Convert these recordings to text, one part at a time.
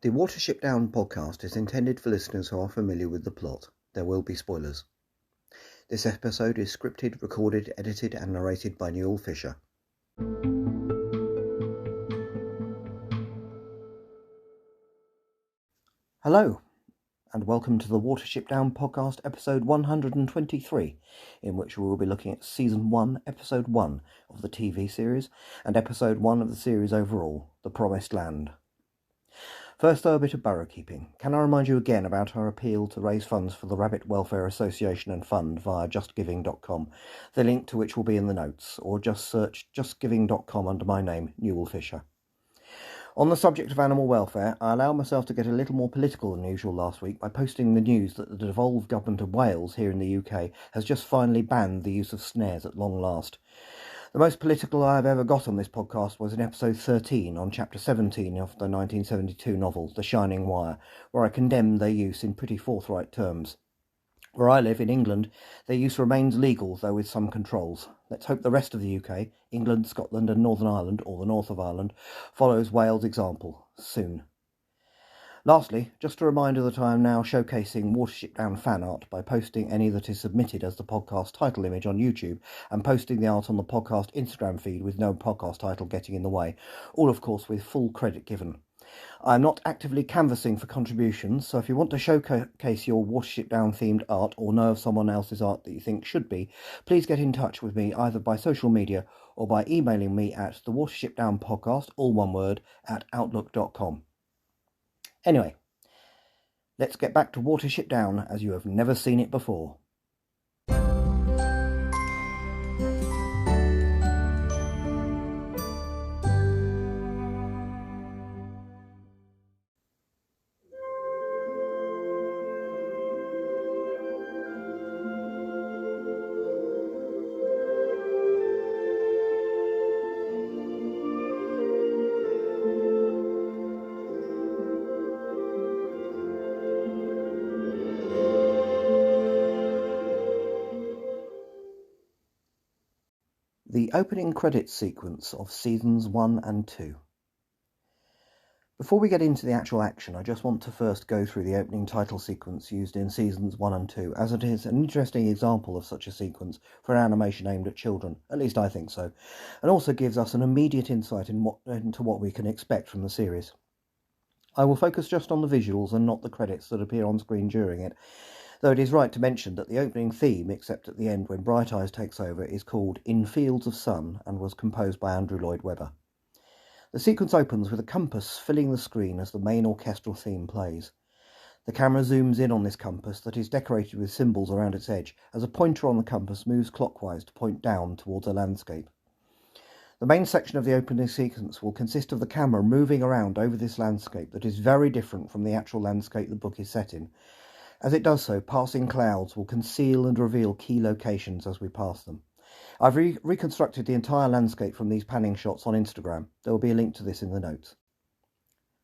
The Watership Down podcast is intended for listeners who are familiar with the plot. There will be spoilers. This episode is scripted, recorded, edited and narrated by Newell Fisher. Hello, and welcome to the Watership Down podcast episode 123, in which we will be looking at Season 1, Episode 1 of the TV series, and Episode 1 of the series overall, The Promised Land. First, though, a bit of borough keeping. Can I remind you again about our appeal to raise funds for the Rabbit Welfare Association and Fund via justgiving.com, the link to which will be in the notes, or just search justgiving.com under my name, Newell Fisher. On the subject of animal welfare, I allowed myself to get a little more political than usual last week by posting the news that the devolved government of Wales here in the UK has just finally banned the use of snares at long last. The most political I have ever got on this podcast was in episode 13 on chapter 17 of the 1972 novel The Shining Wire, where I condemned their use in pretty forthright terms. Where I live, in England, their use remains legal, though with some controls. Let's hope the rest of the UK, England, Scotland and Northern Ireland, or the north of Ireland, follows Wales' example, soon. Lastly, just a reminder that I am now showcasing Watership Down fan art by posting any that is submitted as the podcast title image on YouTube and posting the art on the podcast Instagram feed with no podcast title getting in the way, all of course with full credit given. I am not actively canvassing for contributions, so if you want to showcase your Watership Down themed art or know of someone else's art that you think should be, please get in touch with me either by social media or by emailing me at the Watership Down podcast, all one word, at outlook.com. Anyway, let's get back to Watership Down as you have never seen it before. The opening credits sequence of Seasons 1 and 2. Before we get into the actual action, I just want to first go through the opening title sequence used in Seasons 1 and 2, as it is an interesting example of such a sequence for an animation aimed at children, at least I think so, and also gives us an immediate insight into what we can expect from the series. I will focus just on the visuals and not the credits that appear on screen during it, though it is right to mention that the opening theme, except at the end when Bright Eyes takes over, is called In Fields of Sun and was composed by Andrew Lloyd Webber. The sequence opens with a compass filling the screen as the main orchestral theme plays. The camera zooms in on this compass that is decorated with symbols around its edge as a pointer on the compass moves clockwise to point down towards a landscape. The main section of the opening sequence will consist of the camera moving around over this landscape that is very different from the actual landscape the book is set in. As it does so, passing clouds will conceal and reveal key locations as we pass them. I've reconstructed the entire landscape from these panning shots on Instagram. There will be a link to this in the notes.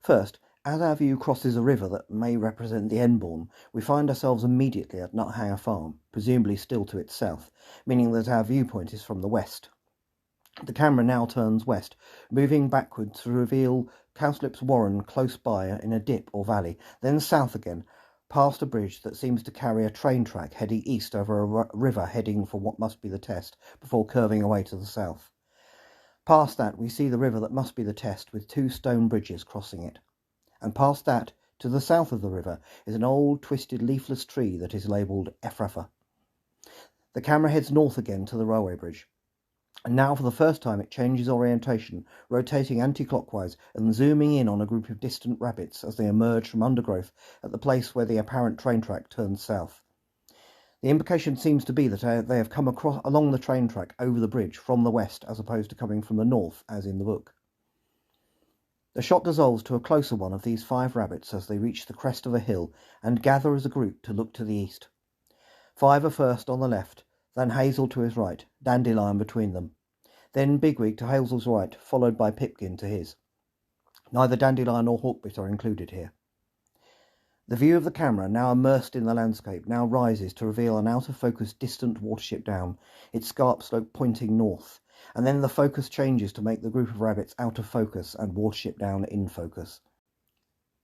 First, as our view crosses a river that may represent the Enbourne, we find ourselves immediately at Nuthanger Farm, presumably still to its south, meaning that our viewpoint is from the west. The camera now turns west, moving backwards to reveal Cowslip's Warren close by in a dip or valley, then south again, past a bridge that seems to carry a train track heading east over a river heading for what must be the Test, before curving away to the south. Past that we see the river that must be the Test with two stone bridges crossing it. And past that, to the south of the river, is an old twisted leafless tree that is labelled Ephrafa. The camera heads north again to the railway bridge. And now for the first time it changes orientation, rotating anti-clockwise and zooming in on a group of distant rabbits as they emerge from undergrowth at the place where the apparent train track turns south. The implication seems to be that they have come along the train track over the bridge from the west as opposed to coming from the north as in the book. The shot dissolves to a closer one of these 5 rabbits as they reach the crest of a hill and gather as a group to look to the east. 5 are first on the left, then Hazel to his right, Dandelion between them. Then Bigwig to Hazel's right, followed by Pipkin to his. Neither Dandelion nor Hawkbit are included here. The view of the camera, now immersed in the landscape, now rises to reveal an out-of-focus distant Watership Down, its scarp slope pointing north, and then the focus changes to make the group of rabbits out of focus and Watership Down in focus.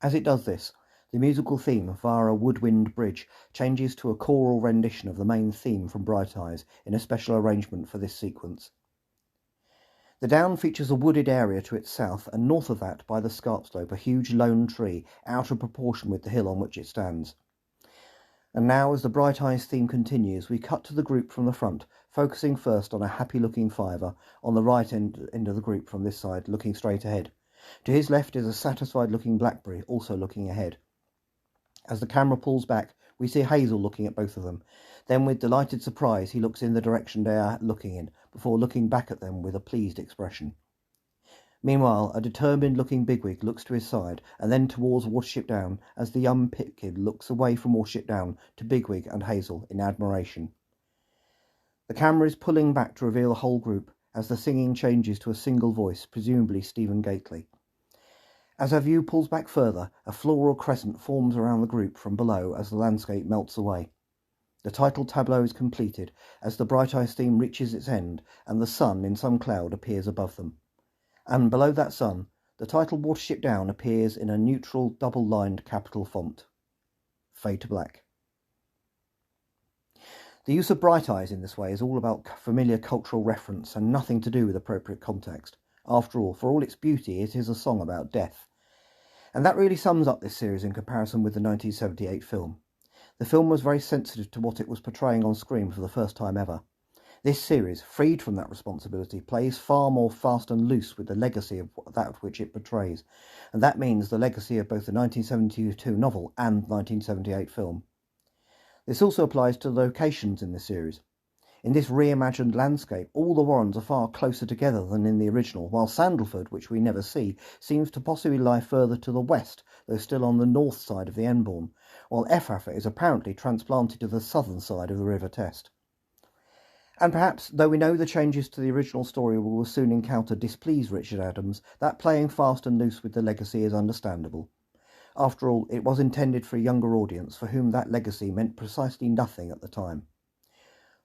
As it does this, the musical theme via a woodwind bridge changes to a choral rendition of the main theme from Bright Eyes in a special arrangement for this sequence. The down features a wooded area to its south, and north of that, by the scarp slope, a huge lone tree, out of proportion with the hill on which it stands. And now, as the Bright Eyes theme continues, we cut to the group from the front, focusing first on a happy-looking fiver on the right end of the group from this side, looking straight ahead. To his left is a satisfied-looking blackberry, also looking ahead. As the camera pulls back, we see Hazel looking at both of them. Then, with delighted surprise, he looks in the direction they are looking in, before looking back at them with a pleased expression. Meanwhile, a determined-looking bigwig looks to his side, and then towards Watership Down, as the young Pipkin looks away from Watership Down to Bigwig and Hazel in admiration. The camera is pulling back to reveal the whole group, as the singing changes to a single voice, presumably Stephen Gately. As our view pulls back further, a floral crescent forms around the group from below as the landscape melts away. The title tableau is completed as the Bright Eyes theme reaches its end and the sun in some cloud appears above them. And below that sun, the title Watership Down appears in a neutral double-lined capital font. Fade to black. The use of Bright Eyes in this way is all about familiar cultural reference and nothing to do with appropriate context. After all, for all its beauty, it is a song about death. And that really sums up this series in comparison with the 1978 film. The film was very sensitive to what it was portraying on screen for the first time ever. This series, freed from that responsibility, plays far more fast and loose with the legacy of that which it portrays, and that means the legacy of both the 1972 novel and 1978 film. This also applies to the locations in the series. In this reimagined landscape, all the Warrens are far closer together than in the original, while Sandalford, which we never see, seems to possibly lie further to the west, though still on the north side of the Enbourne, while Efraffa is apparently transplanted to the southern side of the River Test. And perhaps, though we know the changes to the original story will soon encounter displease Richard Adams, that playing fast and loose with the legacy is understandable. After all, it was intended for a younger audience for whom that legacy meant precisely nothing at the time.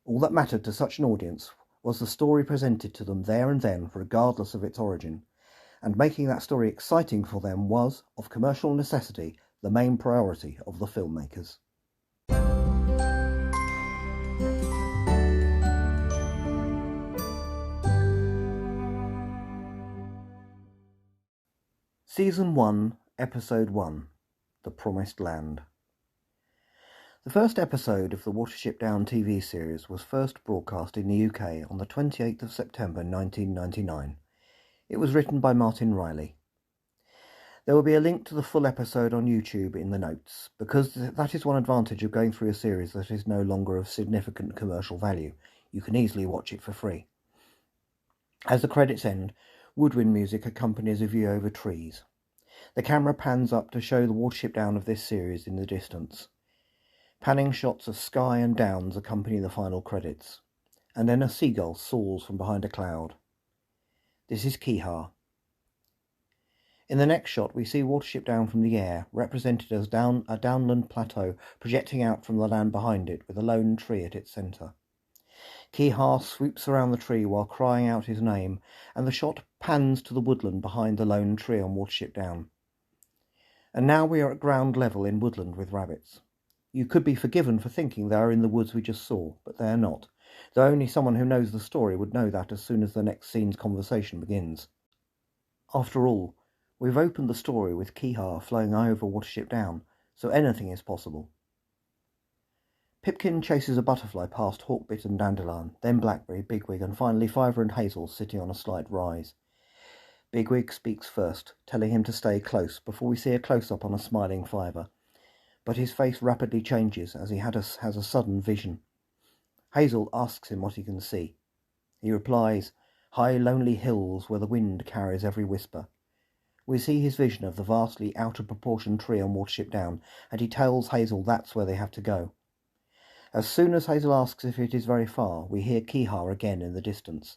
All that mattered to such an audience was the story presented to them there and then, regardless of its origin, and making that story exciting for them was, of commercial necessity, the main priority of the filmmakers. Season 1, Episode 1, The Promised Land. The first episode of the Watership Down TV series was first broadcast in the UK on the 28th of September 1999. It was written by Martin Riley. There will be a link to the full episode on YouTube in the notes, because that is one advantage of going through a series that is no longer of significant commercial value. You can easily watch it for free. As the credits end, woodwind music accompanies a view over trees. The camera pans up to show the Watership Down of this series in the distance. Panning shots of sky and downs accompany the final credits, and then a seagull soars from behind a cloud. This is Kihar. In the next shot we see Watership Down from the air, represented as a downland plateau projecting out from the land behind it with a lone tree at its centre. Kihar swoops around the tree while crying out his name, and the shot pans to the woodland behind the lone tree on Watership Down. And now we are at ground level in woodland with rabbits. You could be forgiven for thinking they are in the woods we just saw, but they are not, though only someone who knows the story would know that as soon as the next scene's conversation begins. After all, we've opened the story with Kihar flowing over Watership Down, so anything is possible. Pipkin chases a butterfly past Hawkbit and Dandelion, then Blackberry, Bigwig, and finally Fiver and Hazel sitting on a slight rise. Bigwig speaks first, telling him to stay close, before we see a close-up on a smiling Fiver. But his face rapidly changes as he has a sudden vision. Hazel asks him what he can see. He replies, "High lonely hills where the wind carries every whisper." We see his vision of the vastly out-of-proportion tree on Watership Down, and he tells Hazel that's where they have to go. As soon as Hazel asks if it is very far, we hear Kihar again in the distance.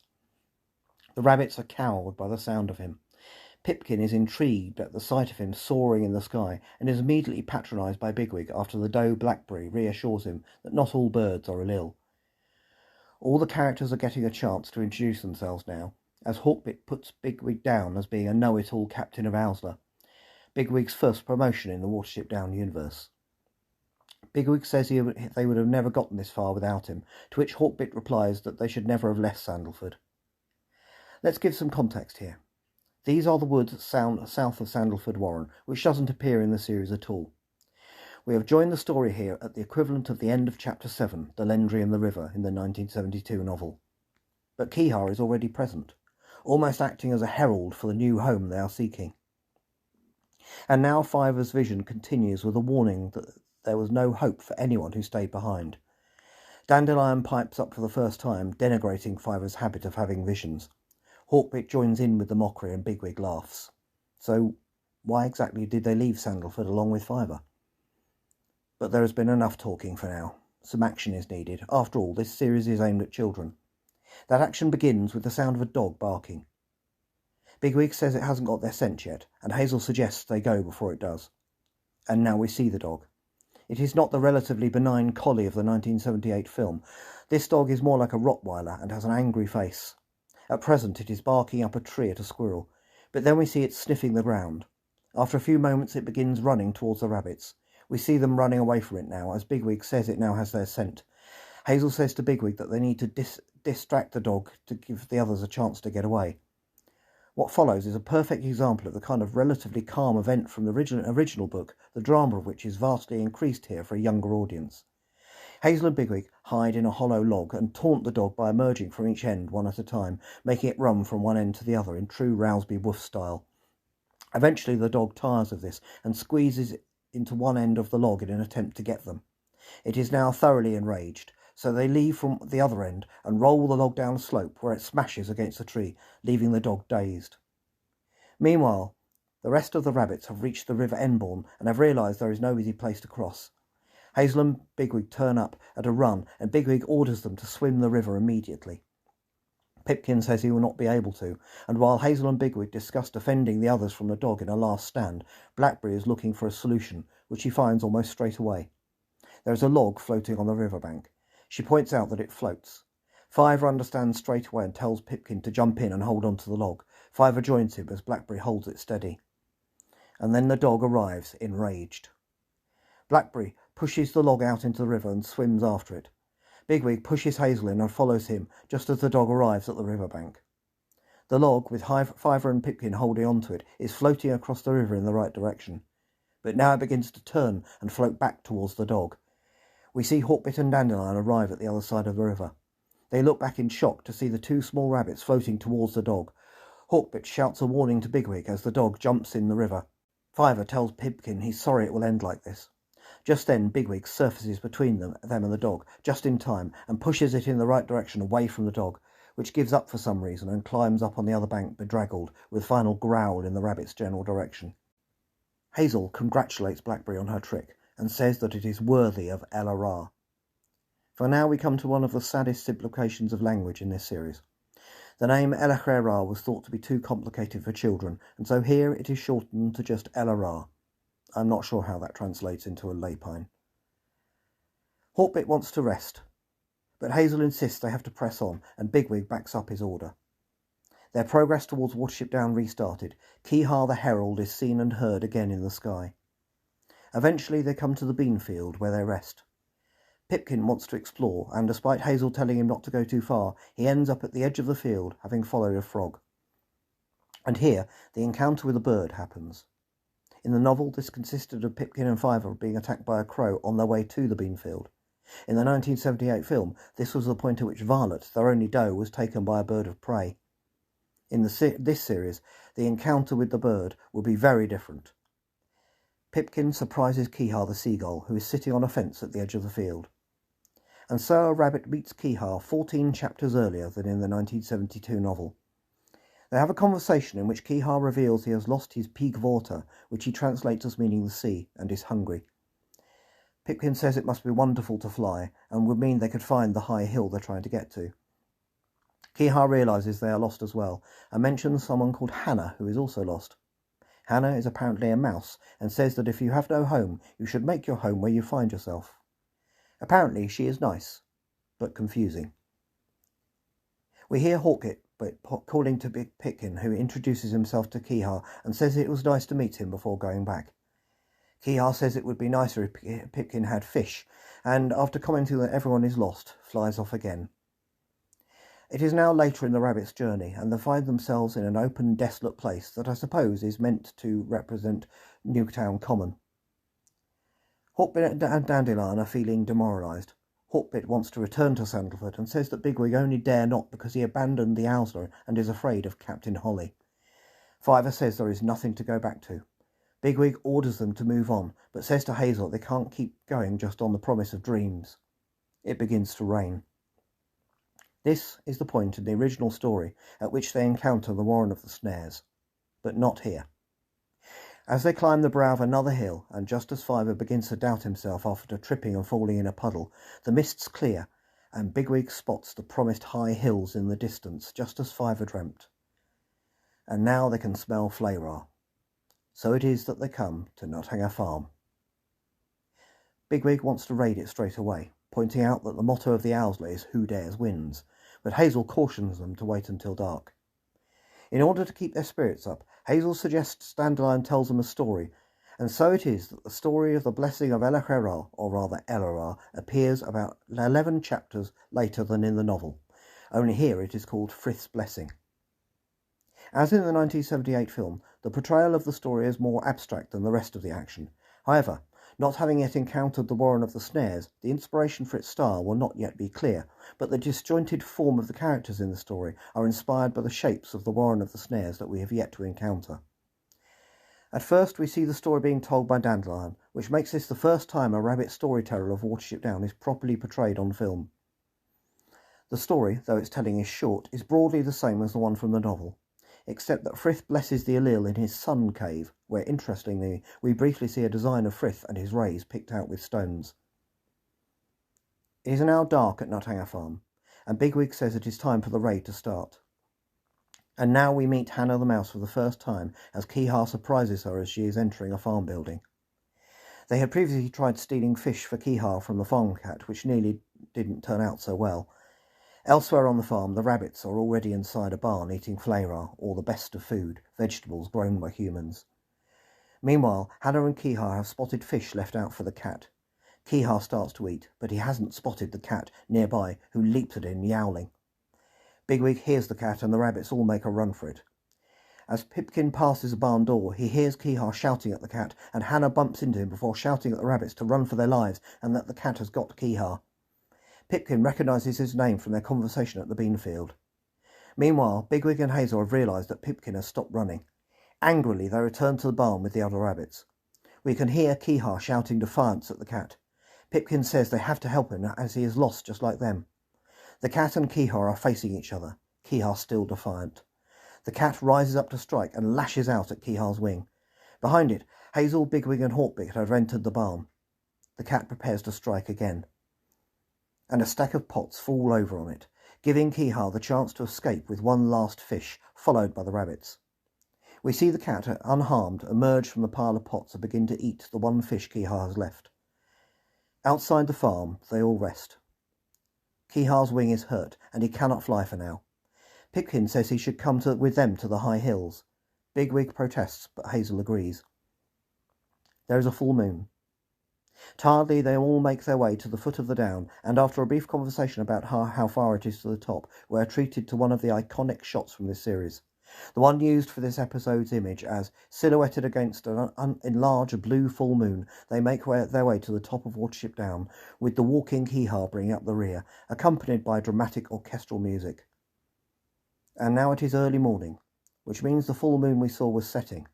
The rabbits are cowed by the sound of him. Pipkin is intrigued at the sight of him soaring in the sky, and is immediately patronised by Bigwig after the doe Blackberry reassures him that not all birds are ill. All the characters are getting a chance to introduce themselves now, as Hawkbit puts Bigwig down as being a know-it-all captain of Owsla. Bigwig's first promotion in the Watership Down universe. Bigwig says they would have never gotten this far without him, to which Hawkbit replies that they should never have left Sandalford. Let's give some context here. These are the woods south of Sandalford Warren, which doesn't appear in the series at all. We have joined the story here at the equivalent of the end of Chapter 7, The Lendry and the River, in the 1972 novel. But Kihar is already present, almost acting as a herald for the new home they are seeking. And now Fiver's vision continues with a warning that there was no hope for anyone who stayed behind. Dandelion pipes up for the first time, denigrating Fiver's habit of having visions. Hawkbit joins in with the mockery and Bigwig laughs. So why exactly did they leave Sandalford along with Fiver? But there has been enough talking for now. Some action is needed. After all, this series is aimed at children. That action begins with the sound of a dog barking. Bigwig says it hasn't got their scent yet, and Hazel suggests they go before it does. And now we see the dog. It is not the relatively benign collie of the 1978 film. This dog is more like a Rottweiler and has an angry face. At present it is barking up a tree at a squirrel, but then we see it sniffing the ground. After a few moments it begins running towards the rabbits. We see them running away from it now, as Bigwig says it now has their scent. Hazel says to Bigwig that they need to distract the dog to give the others a chance to get away. What follows is a perfect example of the kind of relatively calm event from the original book, the drama of which is vastly increased here for a younger audience. Hazel and Bigwig hide in a hollow log and taunt the dog by emerging from each end one at a time, making it run from one end to the other in true Rowsby Wolf style. Eventually the dog tires of this and squeezes into one end of the log in an attempt to get them. It is now thoroughly enraged, so they leave from the other end and roll the log down a slope where it smashes against a tree, leaving the dog dazed. Meanwhile, the rest of the rabbits have reached the River Enbourne and have realised there is no easy place to cross. Hazel and Bigwig turn up at a run, and Bigwig orders them to swim the river immediately. Pipkin says he will not be able to, and while Hazel and Bigwig discuss defending the others from the dog in a last stand, Blackberry is looking for a solution, which he finds almost straight away. There is a log floating on the riverbank. She points out that it floats. Fiver understands straight away and tells Pipkin to jump in and hold on to the log. Fiver joins him as Blackberry holds it steady. And then the dog arrives, enraged. Blackberry pushes the log out into the river and swims after it. Bigwig pushes Hazel in and follows him just as the dog arrives at the riverbank. The log, with Fiver and Pipkin holding onto it, is floating across the river in the right direction. But now it begins to turn and float back towards the dog. We see Hawkbit and Dandelion arrive at the other side of the river. They look back in shock to see the two small rabbits floating towards the dog. Hawkbit shouts a warning to Bigwig as the dog jumps in the river. Fiver tells Pipkin he's sorry it will end like this. Just then Bigwig surfaces between them and the dog, just in time, and pushes it in the right direction away from the dog, which gives up for some reason and climbs up on the other bank bedraggled, with final growl in the rabbit's general direction. Hazel congratulates Blackberry on her trick, and says that it is worthy of Ella Ra. For now we come to one of the saddest simplifications of language in this series. The name Ella Ra was thought to be too complicated for children, and so here it is shortened to just Ella Ra. I'm not sure how that translates into a lapine. Hawkbit wants to rest, but Hazel insists they have to press on, and Bigwig backs up his order. Their progress towards Watership Down restarted. Kihar the Herald is seen and heard again in the sky. Eventually they come to the bean field where they rest. Pipkin wants to explore, and despite Hazel telling him not to go too far, he ends up at the edge of the field, having followed a frog. And here the encounter with a bird happens. In the novel, this consisted of Pipkin and Fiver being attacked by a crow on their way to the beanfield. In the 1978 film, this was the point at which Violet, their only doe, was taken by a bird of prey. In this series, the encounter with the bird will be very different. Pipkin surprises Kihar the seagull, who is sitting on a fence at the edge of the field. And so a rabbit meets Kihar 14 chapters earlier than in the 1972 novel. They have a conversation in which Kihar reveals he has lost his peak water, which he translates as meaning the sea, and is hungry. Pipkin says it must be wonderful to fly, and would mean they could find the high hill they're trying to get to. Kihar realises they are lost as well, and mentions someone called Hannah, who is also lost. Hannah is apparently a mouse, and says that if you have no home, you should make your home where you find yourself. Apparently she is nice, but confusing. We hear Hawkbit Hawkbit calling to Pitkin, who introduces himself to Kihar and says it was nice to meet him before going back. Kihar says it would be nicer if Pitkin had fish, and after commenting that everyone is lost, flies off again. It is now later in the rabbit's journey, and they find themselves in an open, desolate place that I suppose is meant to represent Newtown Common. Hawkbit and Dandelion are feeling demoralised. Hawkbit wants to return to Sandalford and says that Bigwig only dare not because he abandoned the Owsler and is afraid of Captain Holly. Fiver says there is nothing to go back to. Bigwig orders them to move on, but says to Hazel they can't keep going just on the promise of dreams. It begins to rain. This is the point in the original story at which they encounter the Warren of the Snares, but not here. As they climb the brow of another hill, and just as Fiver begins to doubt himself after tripping and falling in a puddle, the mists clear, and Bigwig spots the promised high hills in the distance, just as Fiver dreamt. And now they can smell Flayra. So it is that they come to Nothanger Farm. Bigwig wants to raid it straight away, pointing out that the motto of the Owsler is "Who dares wins," but Hazel cautions them to wait until dark. In order to keep their spirits up, Hazel suggests Dandelion tells them a story, and so it is that the story of the blessing of Elachera, or rather Elora, appears about 11 chapters later than in the novel. Only here it is called Frith's Blessing. As in the 1978 film, the portrayal of the story is more abstract than the rest of the action. However, not having yet encountered the Warren of the Snares, the inspiration for its style will not yet be clear, but the disjointed form of the characters in the story are inspired by the shapes of the Warren of the Snares that we have yet to encounter. At first we see the story being told by Dandelion, which makes this the first time a rabbit storyteller of Watership Down is properly portrayed on film. The story, though its telling is short, is broadly the same as the one from the novel, except that Frith blesses the Allil in his sun cave, where, interestingly, we briefly see a design of Frith and his rays picked out with stones. It is now dark at Nothanger Farm, and Bigwig says it is time for the raid to start. And now we meet Hannah the Mouse for the first time, as Kihar surprises her as she is entering a farm building. They had previously tried stealing fish for Kihar from the farm cat, which nearly didn't turn out so well. Elsewhere on the farm, the rabbits are already inside a barn eating Flayra, or the best of food, vegetables grown by humans. Meanwhile, Hannah and Kihar have spotted fish left out for the cat. Kihar starts to eat, but he hasn't spotted the cat nearby, who leaps at him, yowling. Bigwig hears the cat and the rabbits all make a run for it. As Pipkin passes the barn door, he hears Kihar shouting at the cat, and Hannah bumps into him before shouting at the rabbits to run for their lives and that the cat has got Kihar. Pipkin recognises his name from their conversation at the beanfield. Meanwhile, Bigwig and Hazel have realised that Pipkin has stopped running. Angrily, they return to the barn with the other rabbits. We can hear Kihar shouting defiance at the cat. Pipkin says they have to help him as he is lost just like them. The cat and Kihar are facing each other, Kihar still defiant. The cat rises up to strike and lashes out at Kihar's wing. Behind it, Hazel, Bigwig and Hawkbit have entered the barn. The cat prepares to strike again, and a stack of pots fall over on it, giving Kihar the chance to escape with one last fish, followed by the rabbits. We see the cat, unharmed, emerge from the pile of pots and begin to eat the one fish Kihar has left. Outside the farm, they all rest. Kihar's wing is hurt, and he cannot fly for now. Pipkin says he should come with them to the high hills. Bigwig protests, but Hazel agrees. There is a full moon. Tiredly, they all make their way to the foot of the down, and after a brief conversation about how far it is to the top, we are treated to one of the iconic shots from this series. The one used for this episode's image as, silhouetted against an enlarged blue full moon, they make their way to the top of Watership Down, with the walking Kihar bringing up the rear, accompanied by dramatic orchestral music. And now it is early morning, which means the full moon we saw was setting.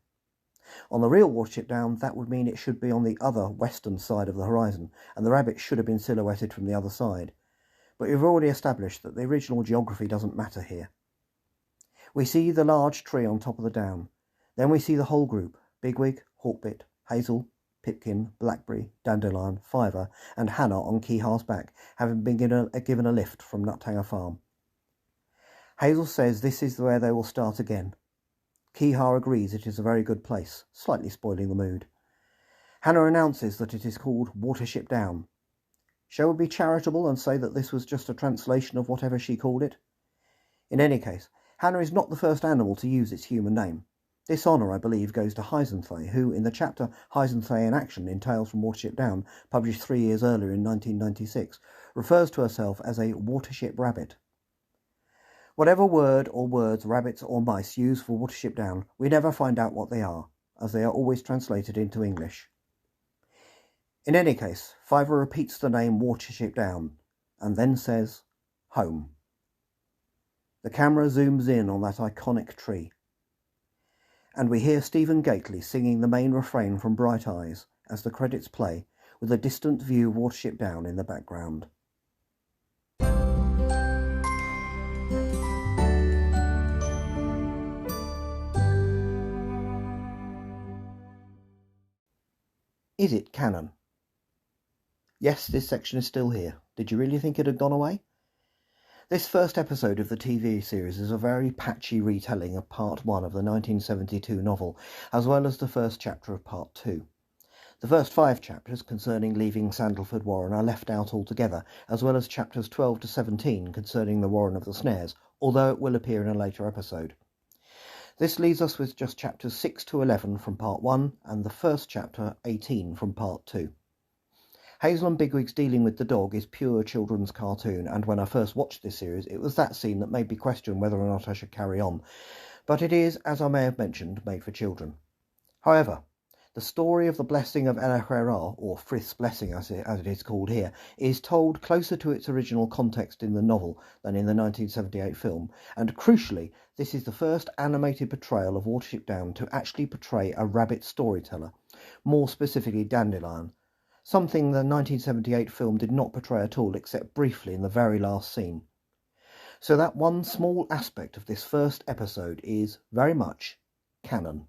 On the real Watership Down, that would mean it should be on the other western side of the horizon, and the rabbit should have been silhouetted from the other side. But we've already established that the original geography doesn't matter here. We see the large tree on top of the down. Then we see the whole group, Bigwig, Hawkbit, Hazel, Pipkin, Blackberry, Dandelion, Fiver, and Hannah on Kihar's back, having been given a lift from Nothanger Farm. Hazel says this is where they will start again. Kihar agrees it is a very good place, slightly spoiling the mood. Hannah announces that it is called Watership Down. Shall we be charitable and say that this was just a translation of whatever she called it? In any case, Hannah is not the first animal to use its human name. This honour, I believe, goes to Hyzanthe, who, in the chapter Hyzanthe in Action in Tales from Watership Down, published 3 years earlier in 1996, refers to herself as a watership rabbit. Whatever word or words rabbits or mice use for Watership Down, we never find out what they are, as they are always translated into English. In any case, Fiver repeats the name Watership Down, and then says, home. The camera zooms in on that iconic tree, and we hear Stephen Gately singing the main refrain from Bright Eyes as the credits play, with a distant view of Watership Down in the background. Is it canon? Yes, this section is still here. Did you really think it had gone away? This first episode of the TV series is a very patchy retelling of Part 1 of the 1972 novel, as well as the first chapter of Part 2. The first 5 chapters concerning leaving Sandalford Warren are left out altogether, as well as chapters 12 to 17 concerning the Warren of the Snares, although it will appear in a later episode. This leaves us with just chapters 6 to 11 from Part 1 and the first chapter 18 from Part 2. Hazel and Bigwig's dealing with the dog is pure children's cartoon, and when I first watched this series, it was that scene that made me question whether or not I should carry on. But it is, as I may have mentioned, made for children. However, the story of the blessing of El-Ahrar, or Frith's blessing as it is called here, is told closer to its original context in the novel than in the 1978 film, and crucially, this is the first animated portrayal of Watership Down to actually portray a rabbit storyteller, more specifically Dandelion, something the 1978 film did not portray at all except briefly in the very last scene. So that one small aspect of this first episode is very much canon.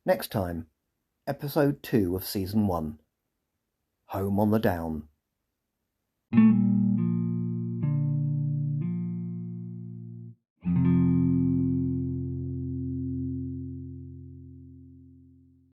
Next time, Episode 2 of Season 1, Home on the Down.